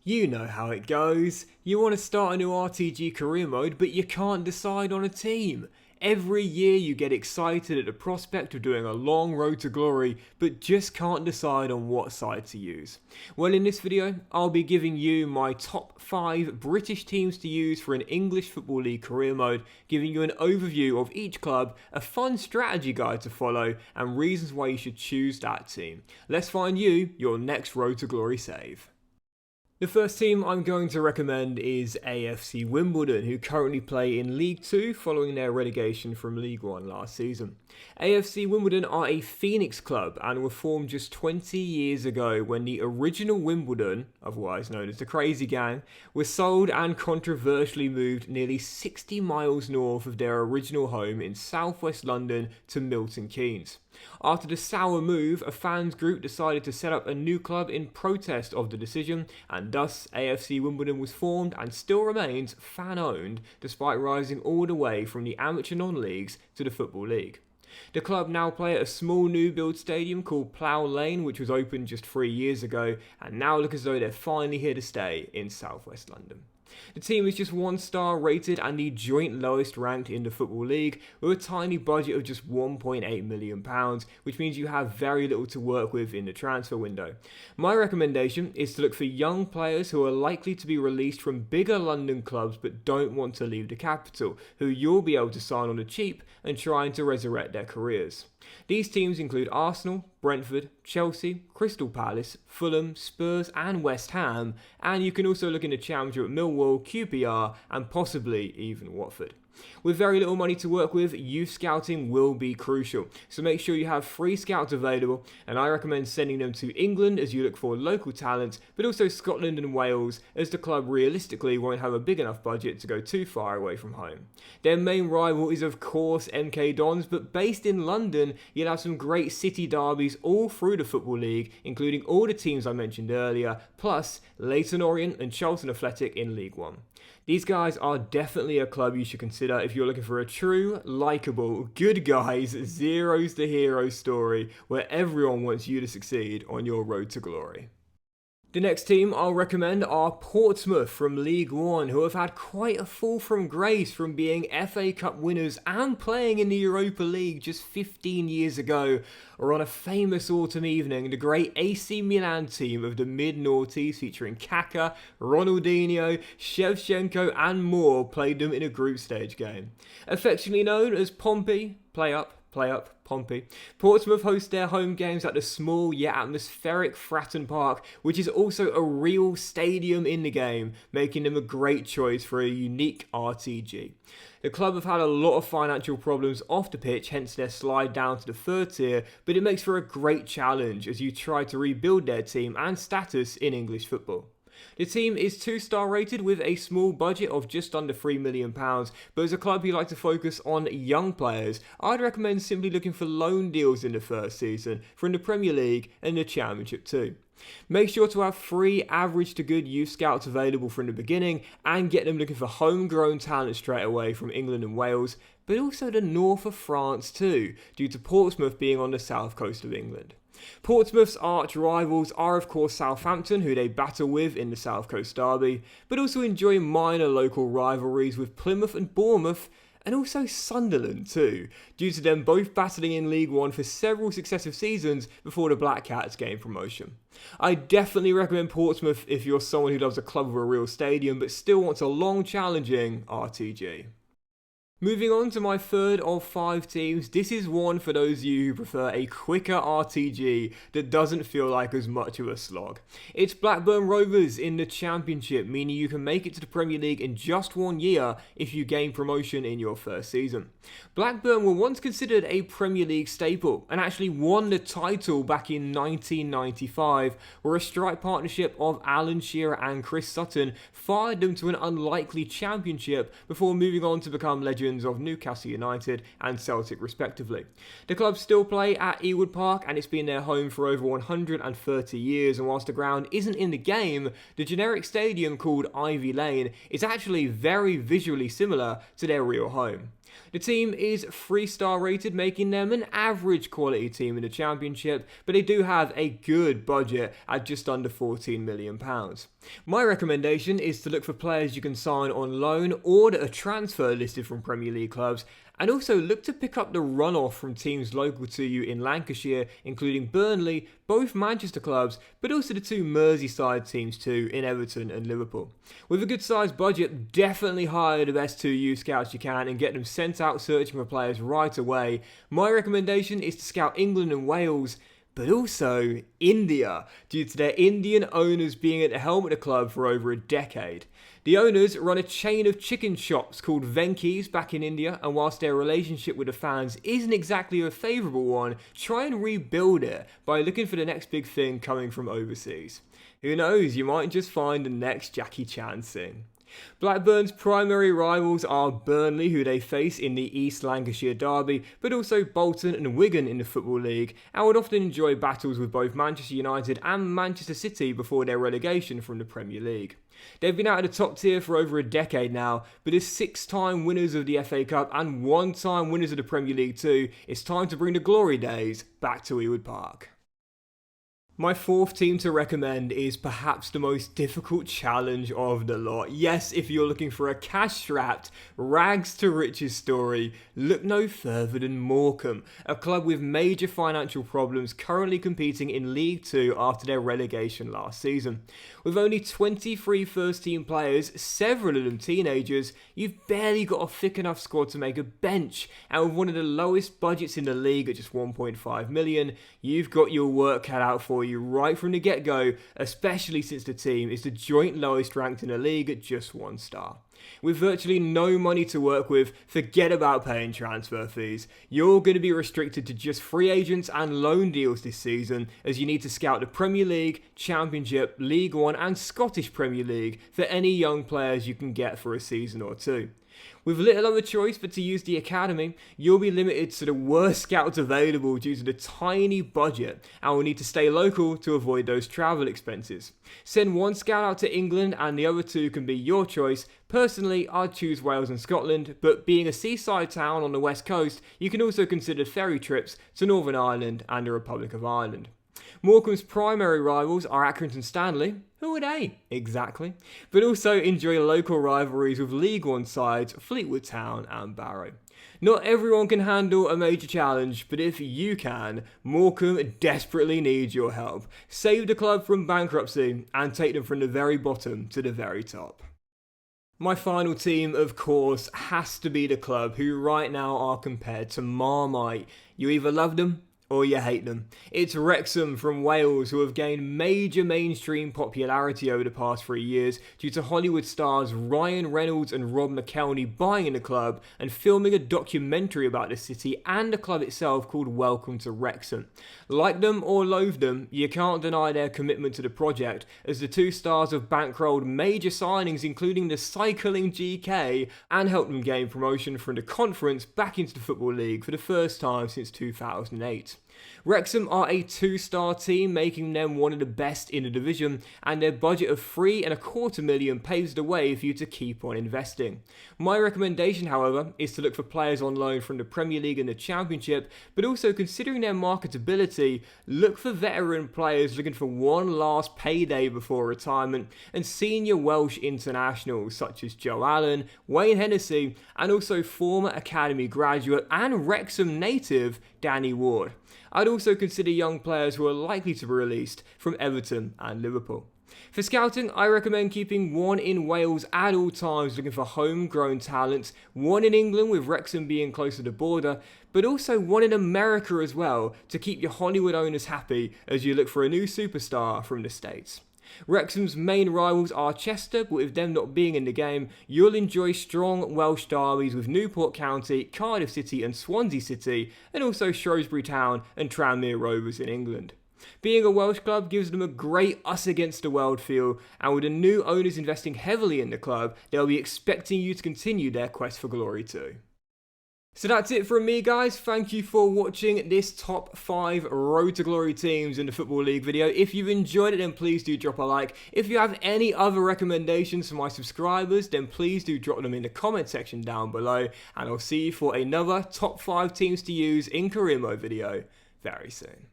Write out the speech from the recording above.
You know how it goes. You want to start a new RTG career mode, but you can't decide on a team. Every year you get excited at the prospect of doing a long road to glory, but just can't decide on what side to use. Well, in this video, I'll be giving you my top 5 British teams to use for an English Football League career mode, giving you an overview of each club, a fun strategy guide to follow, and reasons why you should choose that team. Let's find you your next road to glory save. The first team I'm going to recommend is AFC Wimbledon, who currently play in League 2 following their relegation from League 1 last season. AFC Wimbledon are a Phoenix club and were formed just 20 years ago when the original Wimbledon, otherwise known as the Crazy Gang, was sold and controversially moved nearly 60 miles north of their original home in southwest London to Milton Keynes. After the sour move, a fans group decided to set up a new club in protest of the decision, and thus AFC Wimbledon was formed and still remains fan-owned despite rising all the way from the amateur non-leagues to the Football League. The club now play at a small new build stadium called Plough Lane, which was opened just 3 years ago, and now look as though they're finally here to stay in southwest London. The team is just 1-star rated and the joint lowest ranked in the Football League, with a tiny budget of just £1.8 million, which means you have very little to work with in the transfer window. My recommendation is to look for young players who are likely to be released from bigger London clubs but don't want to leave the capital, who you'll be able to sign on the cheap and trying to resurrect their careers. These teams include Arsenal, Brentford, Chelsea, Crystal Palace, Fulham, Spurs and West Ham, and you can also look in the Championship at Millwall, QPR and possibly even Watford. With very little money to work with, youth scouting will be crucial, so make sure you have free scouts available, and I recommend sending them to England as you look for local talent, but also Scotland and Wales as the club realistically won't have a big enough budget to go too far away from home. Their main rival is of course MK Dons, but based in London you'll have some great city derbies all through the Football League, including all the teams I mentioned earlier, plus Leyton Orient and Charlton Athletic in League 1. These guys are definitely a club you should consider if you're looking for a true, likeable, good guys, zeros to heroes story where everyone wants you to succeed on your road to glory. The next team I'll recommend are Portsmouth from League 1, who have had quite a fall from grace from being FA Cup winners and playing in the Europa League just 15 years ago, or on a famous autumn evening, the great AC Milan team of the mid-noughties featuring Kaka, Ronaldinho, Shevchenko and more played them in a group stage game. Affectionately known as Pompey, play up, Pompey. Portsmouth host their home games at the small yet atmospheric Fratton Park, which is also a real stadium in the game, making them a great choice for a unique RTG. The club have had a lot of financial problems off the pitch, hence their slide down to the 3rd tier, but it makes for a great challenge as you try to rebuild their team and status in English football. The team is 2-star rated with a small budget of just under £3 million, but as a club who like to focus on young players, I'd recommend simply looking for loan deals in the first season from the Premier League and the Championship too. Make sure to have 3 average to good youth scouts available from the beginning and get them looking for homegrown talent straight away from England and Wales, but also the north of France too, due to Portsmouth being on the south coast of England. Portsmouth's arch rivals are of course Southampton, who they battle with in the South Coast Derby, but also enjoy minor local rivalries with Plymouth and Bournemouth, and also Sunderland too, due to them both battling in League 1 for several successive seasons before the Black Cats gained promotion. I definitely recommend Portsmouth if you're someone who loves a club with a real stadium but still wants a long challenging RTG. Moving on to my 3rd of 5 teams, this is one for those of you who prefer a quicker RTG that doesn't feel like as much of a slog. It's Blackburn Rovers in the Championship, meaning you can make it to the Premier League in just 1 year if you gain promotion in your first season. Blackburn were once considered a Premier League staple and actually won the title back in 1995, where a strike partnership of Alan Shearer and Chris Sutton fired them to an unlikely Championship before moving on to become legends of Newcastle United and Celtic respectively. The club still play at Ewood Park and it's been their home for over 130 years, and whilst the ground isn't in the game, the generic stadium called Ivy Lane is actually very visually similar to their real home. The team is 3-star rated, making them an average quality team in the Championship, but they do have a good budget at just under £14 million. My recommendation is to look for players you can sign on loan or that are transfer listed from Premier League clubs, and also look to pick up the runoff from teams local to you in Lancashire, including Burnley, both Manchester clubs, but also the two Merseyside teams too in Everton and Liverpool. With a good sized budget, definitely hire the best 2 youth scouts you can and get them sent out searching for players right away. My recommendation is to scout England and Wales, but also India, due to their Indian owners being at the helm of the club for over a decade. The owners run a chain of chicken shops called Venky's back in India, and whilst their relationship with the fans isn't exactly a favourable one, try and rebuild it by looking for the next big thing coming from overseas. Who knows, you might just find the next Jackie Chan Singh. Blackburn's primary rivals are Burnley, who they face in the East Lancashire derby, but also Bolton and Wigan in the Football League, and would often enjoy battles with both Manchester United and Manchester City before their relegation from the Premier League. They've been out of the top tier for over a decade now, but as 6-time winners of the FA Cup and 1-time winners of the Premier League too, it's time to bring the glory days back to Ewood Park. My fourth team to recommend is perhaps the most difficult challenge of the lot. Yes, if you're looking for a cash-strapped, rags-to-riches story, look no further than Morecambe, a club with major financial problems currently competing in League Two after their relegation last season. With only 23 first-team players, several of them teenagers, you've barely got a thick enough squad to make a bench, and with one of the lowest budgets in the league at just £1.5 million, you've got your work cut out for you right from the get-go, especially since the team is the joint lowest ranked in the league at just 1 star. With virtually no money to work with, forget about paying transfer fees. You're going to be restricted to just free agents and loan deals this season, as you need to scout the Premier League, Championship, League One and Scottish Premier League for any young players you can get for a season or two. With little other choice but to use the academy, you'll be limited to the worst scouts available due to the tiny budget, and will need to stay local to avoid those travel expenses. Send 1 scout out to England and the other 2 can be your choice. Personally, I'd choose Wales and Scotland, but being a seaside town on the west coast, you can also consider ferry trips to Northern Ireland and the Republic of Ireland. Morecambe's primary rivals are Accrington Stanley. Who are they? Exactly. But also enjoy local rivalries with League One sides Fleetwood Town and Barrow. Not everyone can handle a major challenge, but if you can, Morecambe desperately needs your help. Save the club from bankruptcy and take them from the very bottom to the very top. My final team, of course, has to be the club who right now are compared to Marmite. You either love them or you hate them. It's Wrexham from Wales, who have gained major mainstream popularity over the past 3 years due to Hollywood stars Ryan Reynolds and Rob McElhenney buying the club and filming a documentary about the city and the club itself called Welcome to Wrexham. Like them or loathe them, you can't deny their commitment to the project, as the 2 stars have bankrolled major signings including the cycling GK and helped them gain promotion from the conference back into the Football League for the first time since 2008. Wrexham are a 2-star team, making them one of the best in the division, and their budget of £3.25 million paves the way for you to keep on investing. My recommendation, however, is to look for players on loan from the Premier League and the Championship, but also considering their marketability, look for veteran players looking for one last payday before retirement, and senior Welsh internationals such as Joe Allen, Wayne Hennessy, and also former academy graduate and Wrexham native Danny Ward. I'd also consider young players who are likely to be released from Everton and Liverpool. For scouting, I recommend keeping 1 in Wales at all times looking for homegrown talent, 1 in England with Wrexham being close to the border, but also 1 in America as well to keep your Hollywood owners happy as you look for a new superstar from the States. Wrexham's main rivals are Chester, but with them not being in the game, you'll enjoy strong Welsh derbies with Newport County, Cardiff City and Swansea City, and also Shrewsbury Town and Tranmere Rovers in England. Being a Welsh club gives them a great us against the world feel, and with the new owners investing heavily in the club, they'll be expecting you to continue their quest for glory too. So that's it from me, guys. Thank you for watching this top 5 Road to Glory teams in the Football League video. If you've enjoyed it, then please do drop a like. If you have any other recommendations for my subscribers, then please do drop them in the comment section down below. And I'll see you for another top 5 teams to use in Career Mode video very soon.